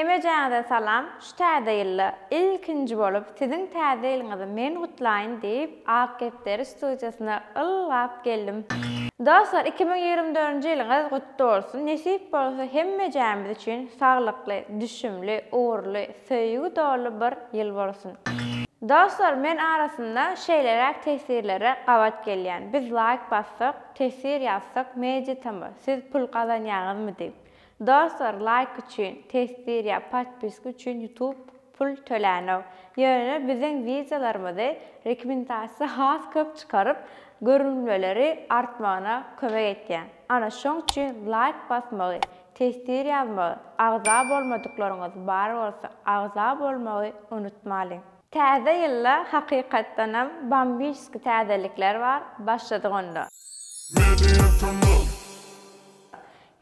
Hemejäňize salam. Şu täze ýylla ilkinji bolup siziň täze ýylyňyzy men gutlaýyn diýip Akepleri studiýasyna ıllap geldim. Dostlar 2024-nji ýylyňyz gutly bolsun. Nesip bolsa hemmejämiz üçin saglykly, düşümli, uğurly, söýgü dolu bir ýyl bolsun. Dostlar men arasynda şeýlerek tesirlere gawat gelýän. Biz like bassak, tesir ýazsak, meditamy. Siz pul kazanýaňyzmy diýip. Dostlar like üçün, tesir ya podpiska üçün YouTube pul töläňär. Ýöne biziň videolarymyzy rekomendasiýa has köp çykaryp, görünmeleri artmagyna kömek etýär. Ana şoň üçin like basmagy, tesir ýazmagy, agza bolmadyklaryňyz bar bolsa, agza bolmagy unutmalyň. Täze ýylla hakykatdanam bambiski täzelikler bar. Başladyk onda.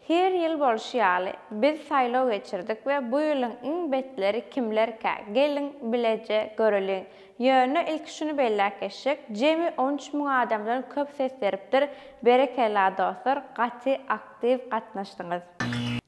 Her ýyl bolşýaly biz saýlaw geçirdik we bu ýylyň iň betleri kimlerkä? Gelin bileje göreliň. Ýöne ilk şunu bellek geçik. Jemi 13.000 adamdan köp ses beripdir. Berekella dostlar, gaty aktiv gatnaşdyňyz.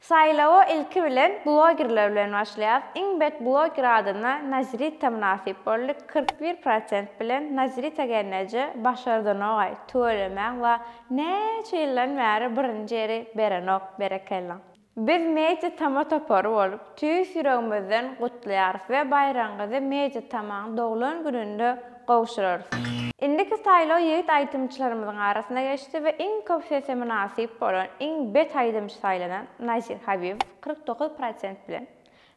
Saýlawa ilki bilen blogerler bilen başlaýar. Iň bet bloger adyna Nazrita münasip boldy. 41% bilen Nazrita gelneje başardyň ogay. Tölemäň we neçe ýyldan bäri birinji ýeri berenok berekella. Biz meýje tama topary bolup, tüýs ýüregimizden gutlaýarys we bayramyňyzy meýje tamaň doglan gününde gowşurarys. Indiki saýlaw ýigit aýdymçylarymyzyň arasynda geçdi we iň köp sese münasip bolan iň bet aýdymçy saýlanan Nazir Habib 49% bilen.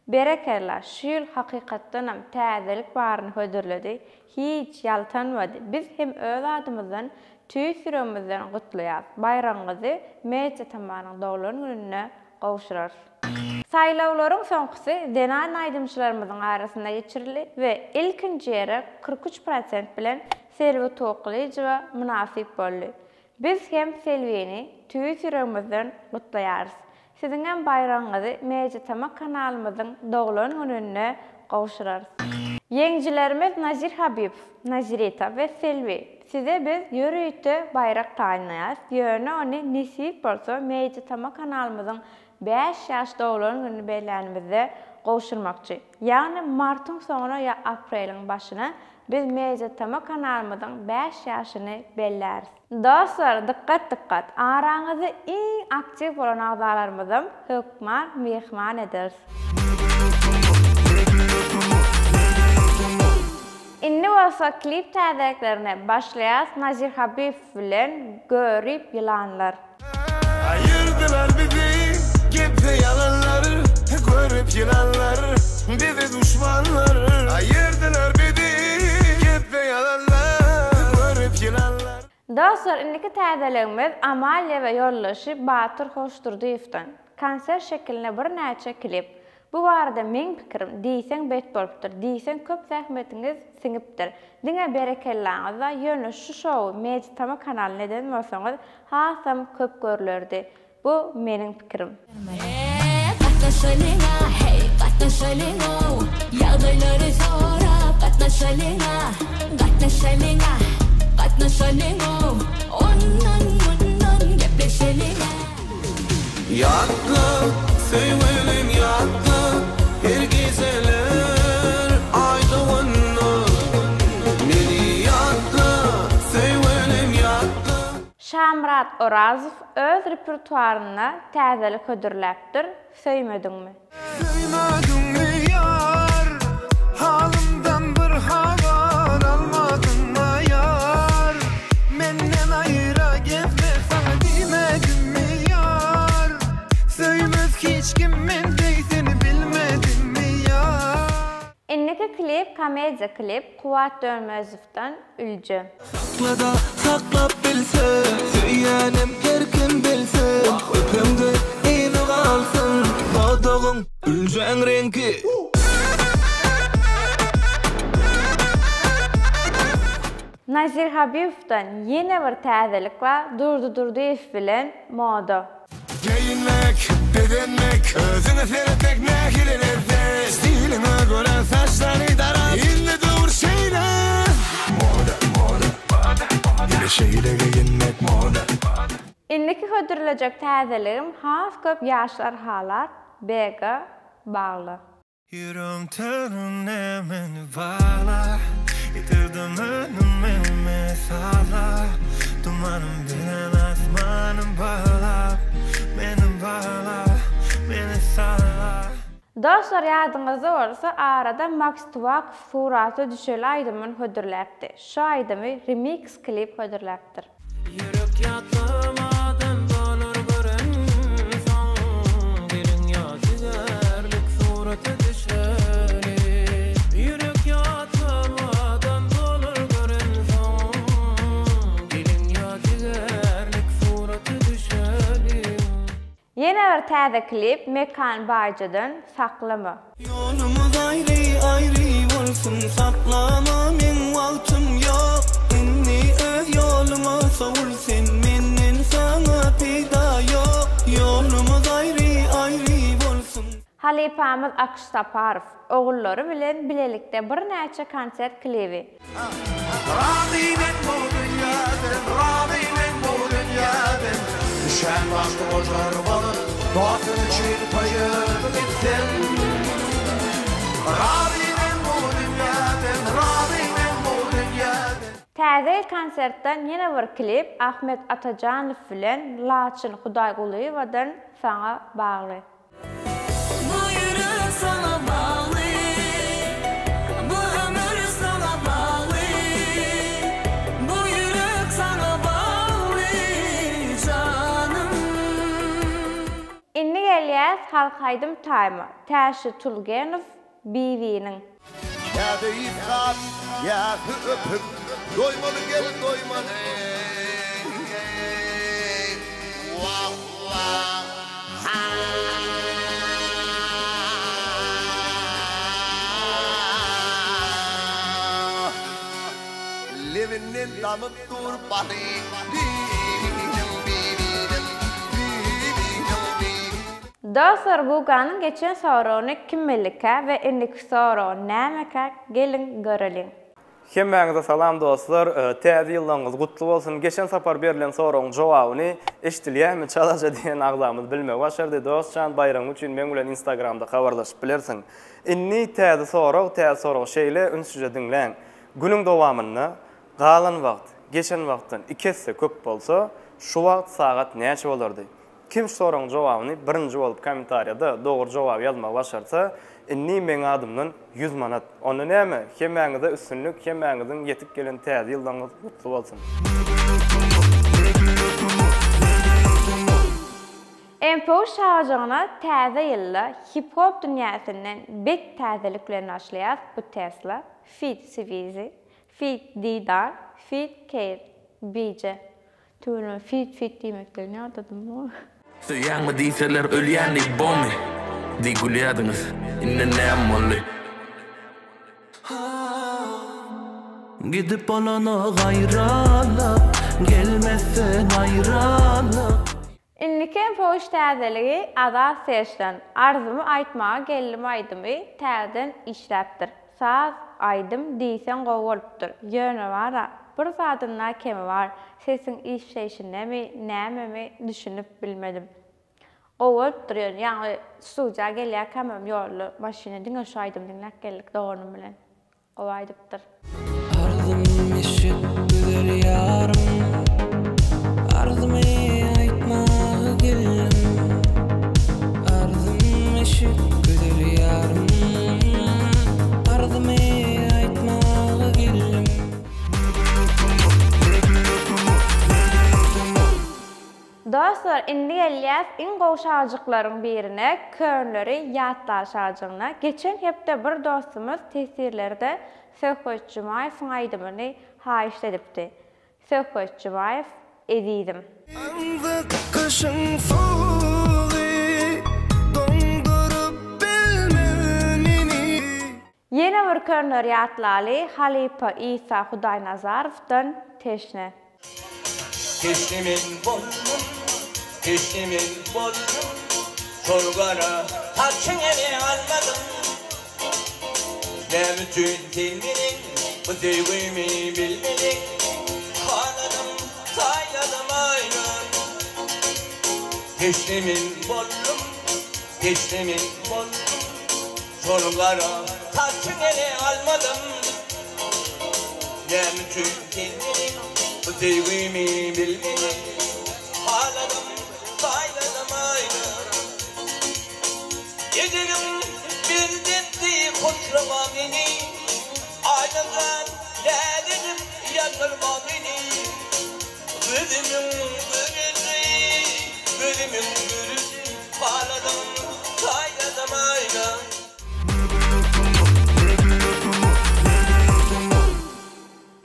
Berekella şu ýyl hakykatdanam täzelik baryny hödürledi. Hiç ýaltanmady. Biz hem öz adymyzdan tüýs ýüregimizden gutlaýar. Bayramyňyzy meýje tamanyň doglan gününe gowşurarys. Saýlawlaryň soňkysy denan aýdymçylarymyzyň arasynda geçirildi we ilkinji ýere 43% bilen Selvi toklayıcı ve münasip boldy. Biz hem Selvi'ni tüýs ýüregimizden gutlaýarys. Siziň hem bayramyňyzy Meýjetama kanalymyzyň doglan gününe gowşurarys. Ýeňjilerimiz Nazir Habib, Nazirita we Selvi. Size biz ýürüýte bayrak taýynýas. Ýöne ony nesip bolsa Meýjetama kanalymyzyň 5 ýaş doglan günü belänimizde gowşurmakçy. Ýagny martyň soňuna ýa apreliň başyna biz Meýjetama kanalymyzyň 5 ýaşyny belläris. Dostlar, dikkat. Araňyzy iň aktiv bolan agzalarymyzym hökman mehman ederiz. Inni bolsa klip täzeliklerine başlaýas. Nazir Habib bilen Görüp ýylanlar. Ayırdılar bizi, gepte yalanları, görüp yılanlar, bizi düşmanlar. Ayırdılar bizi, gepte yalanlar, görüp yılanlar. Dostlar, indiki täzeligimiz Amalya we ýoldaşy Batyr Hoşdurdyýewden. Konser şekline bir näçe klip. Bu barada men pikirim, diýseň bet bolupdyr, diýseň köp zähmetiňiz siňipdir. Diňe berekellaňyzda ýöne şu şow Meýjetama kanalyna eden bolsaňyz hasam köp görülerdi. Bu meniň pikirim. Katnaşalyňa, hey katnaşalyňa, ýagdaýlary sorap katnaşalyňa, ondan gepleşeliňa. Yatla, söýmelim yatla, her gezeler aýdygynna. Meni yatla, söýmelim yatla. Şamrat Orazow öz repertuaryna täzelik hödürläpdir. Söýmediňmi? Söýmediňmi ýar, halymdan bir habar almadyňmy ýar. Menden aýra gezme saňa diýmediňmi ýar. Söýmez hiç kim men diýseni bilmedimmi ýar. Inniki klip komediýa klip Kuwat Dönmezowdan Ülje. Saklada saklap bilse, söýýänem her kim bilse, öpümde ýyly galsyn, bodogyň üljeň rengi. Nazir Habib'den ýene bir täzelik we Durduýew bilen Moda. Giyinmek, bedenmek, özüne seyretmek nähilerde. Stiline göre saçları darar, indi dur şeyle. Moda, ile şeyle giyinmek moda. Indiki hödürülecek täzeligim has köp ýaşlar halar, bega, bağlı. Yüreğim tenine beni bağla, yitirdim önüme sağla. Dumanım bilen asmanım bağla, beni sağla. Dostlar ýadynızda bolsa arada Max Tuak suraty düşeli aýdymyň hödürläpdi. Şu aýdymy remix klip hödürläpdir. Yürek yatlamadan dolar gören son gelin ýatygerlik suraty düşeli. Yürek yatlamadan dolar gören son gelin ýatygerlik suraty düşeli. Yine bir täze klip Mekan Baycadan Saklama. Yolumuz ayrı bolsun, saklama men wagtym ýok. Inni öz yoluma savursun, menden sana peyda ýok. Yolumuz ayrı bolsun. Halipamız Akış Saparov oğulları bilen bilelikde bir näçe konsert klibi. Radiymen bu dünyadan, radiymen bu dünyadan. Düşen başka ocar balık, batın çırpayıp gitsin. Radiymen bu dünyadan, radiymen bu dünyadan. Täze konsertden yine bir klip Ahmet Atajanow bilen Laçyn Hudaýgulyýewadan Saňa bagly. Bu yürek sana bağlı, bu ömür sana bağlı, bu yürek sana bağlı canım. Inni gelýär Halkaýdym taýmy. Täşi Tulgenow BV'nin. Ya deyip kal, ya öpüp, doymalı gelin doymalı. Living in damıp dur bari. Dostlar bu ganyň geçen soruny kimmelike ve indiki soru nämeke gelin görelim. Hemmäňize salam dostlar. Täze ýyllaryňyz gutly bolsun. Geçen sapar berilen soruň jogabyny eşdilýärmi, çalaja diýen agzamyz bilmek başardy. Dostçan bayram üçin men bilen Instagramda habarlaşyp bilersiň. Inni täze soruň şeýle ünsüje dinleň. Günüň dowamyny galan wagt, geçen wagtdan 2 hisse köp bolsa, şu wagt sagat näçe bolardy? Kim soruň jogabyny birinji bolup kommentariýada dogry jogap ýazmak başarsa, inni men adymdan 100 manat. Onu näme? Hemmäňize üstünlük, hemmäňiziň yetip gelen täze ýyllaryňyz gutly bolsun. MPO şahajagyna täze ýylda hip-hop dünýäsinden bek täzeliklerini aşlaýar bu Tesla, Fit Sivizi, Fit Didar, Fit Kate, BJ. Tüýünü fit diýmeklerini ýadadymy? Söýäňmi diýseler ölýänlik bomy. Di gülýärdiňiz, inne näme boldy? Gidip olana gaýralyk, gelmezsen aýralyk. Inniki MPO täzeligi azat seçden arzumy aýtmaga geldim aýdymy täzeden işläpdir. Saz aýdym diýsen gowy bolupdyr. Ýöne bara bir zadynda kemi var. Sesiň işleýişindemi, nämemi düşünüp bilmedim. Gowy durýar, ýani studiýa gelýär kamam ýolly maşina diňe şu aýdym dinläp geldik dogruny bilen. Gowy aýdypdyr. Arzum eşit güzel yarım, arzumy aýtmaga geldim. Arzum eşit güzel yarım, arzumy aýtmaga geldim. Dostlar, indi gelýär iň gowy şarjyklaryň birine, körleri ýatlar şarjygyna. Geçen hepde bir dostumuz tesirlerde Söhbet Jumayewiň aýdymy haýyş edipdi. Söhbet Jumayew edidim. Anzyk kışın soğuğu, dondurup bilmenini. Yine bir körler ýatlaly Halipa İsa Hudaýnazarowdan teşne. Keştimin bollum, sorgara haçını anladım. Ne bütün dilinin bu sevgimi bilmedik. Kanadım, sayladım aynen. Keştimin bollum, Sorunlara taçın ele almadım. Ne bütün kendini bu sevgimi bilmedi. Ağladım, kaynadım aynı. Gecelim bir gitti kutluğa beni. Aynadan dedim yandırma beni. Gözümün gürüzü, gözümün gürüzü. Ağladım, kaynadım aynı.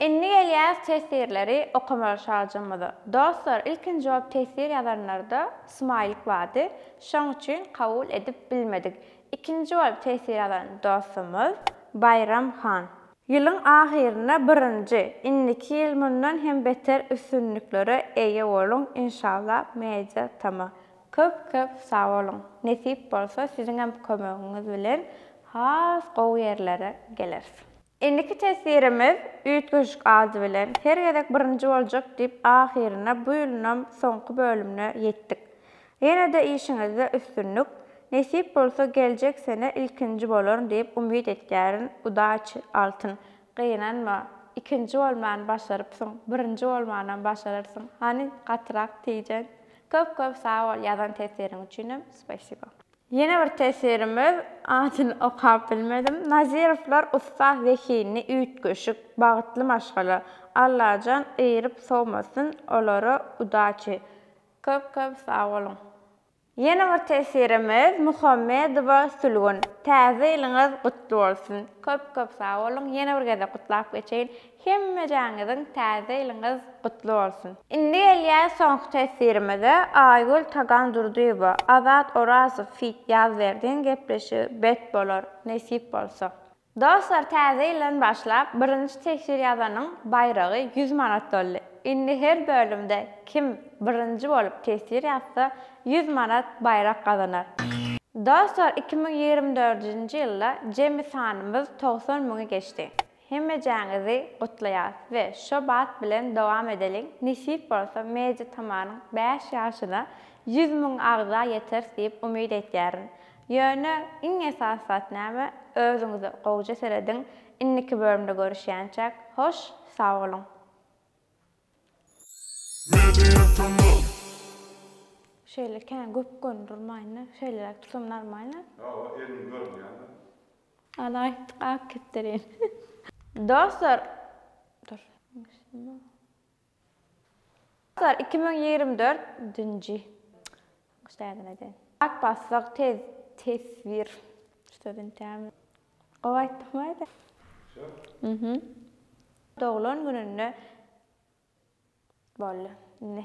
Inni gelýär tesirleri okamaly şarjymydy. Dostlar, ilkin jogap tesir ýazarlarda Ismail bady. Şoň üçin kabul edip bilmedik. İkinji bolup tesir ýazan dostumuz Bayram Han. Ýylyň ahyrına birinji, indiki ýyl mundan hem beter üstünliklere eýe boluň inşallah meje tama. Köp sağ olun. Nesip bolsa siziň hem kömegiňiz bilen has gowy ýerlere gelersiz. Indiki tesirimiz üýtgüçlük adı bilen her gezek birinji boljak diýip ahyrına bu ýylyň soňky bölümine ýetdik. Ýene-de işiňizde üstünlük nesip bolsa geljek sene ilkinji bolar diýip umyt etýärin udaç altyn. Gynanma, ikinji bolman başarypsyň, birinji bolmandan başararsyň. Hani gatyrak diýjen. Köp sağ ol ýazan tesiriň üçin. Spasiba. Yine bir tesirimiz adyny okap bilmedim. Nazirovlar usta zekini üýtgüşük, bagıtly maşgala. Allajan eýrip sowmasyn, olara udaçy. Köp sağ olun. Yine bir tesirimiz Muhammedowa Sülgün. Täze ýylyňyz gutly bolsun. Köp sağ olun. Yine bir gede gutlap geçeýin. Hemme jaňyzyň täze ýylyňyz gutly bolsun. Indi gelýär soňky tesirimize Aýgül Tagan Durduýowa. Azat Orasow fit ýaz berdiň gepleşi bet bolar, nesip bolsa. Dostlar, täze ýyldan başlap birinji tesir ýazanyň bayragy 100 manat boldy. Indi her bölümde kim birinji bolup tesir ýazsa 100 manat bayrak gazanar. Dostlar, 2024-nji ýylda jemi sanymyz 90 000 geçdi. Hemme jaňyzy gutlaýar we şo bat bilen dowam edelim. Nesip bolsa meje tamanyň 5 ýaşyna 100 000 agza ýeter diýip umyt etýärin. Ýöne iň esasat näme özüňizi gowja serediň. Inniki bölümde görüşýänçek hoş, sağ olun. Şöyle kän göp göndürmäýin, şöyle tutumlarmaýyn. O elim görmüyor. Alay tıkak kettirin. Dostlar, dur. Dostlar, 2024-nji. Güştäden eden. Ak bassak tesvir. Şöden täme. O aýtmaýdy. Doglan gününde bolly.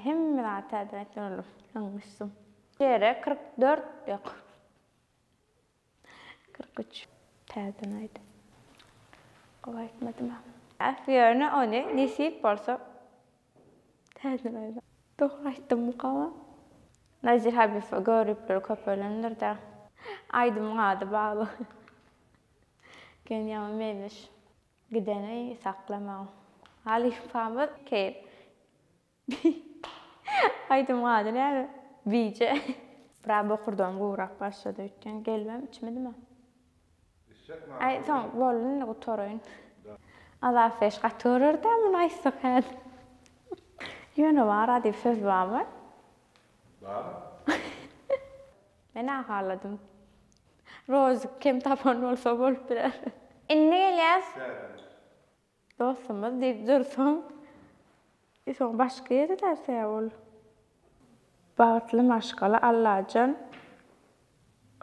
Hemme täden etdim. Anlaşsam. Yere 44 yok. 43 täden aýdy. O aýtmadym. Ýöne onu nesip bolsa täden aýdy. Dogry aýtdym gala. Nazir Habifa görüpler köpölenler de. Aýdym gady bagly. Genýa memiş. Gidene saklama. Alif famyr ke. Aýdym gady näme? Bice. Brabo kurdan burak başladı üçgen gelmem içmedimi? Ay son bolun ne torayın. Allah feş qatorur da mun aýsakan. Ýöne var diýip söz barmy? Var. Men ahaladım. Roz kim tapan bolsa bolup birer. Indi gelýär. Dostumuz diýip dursun. Son başga ýerde derse ol. Bagıtly maşgala Allajan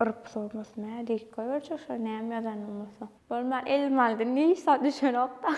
ırp sormasma diýip goýarçy şo näme ýazanmasa. Bolman elmaldy nisa düşen okda.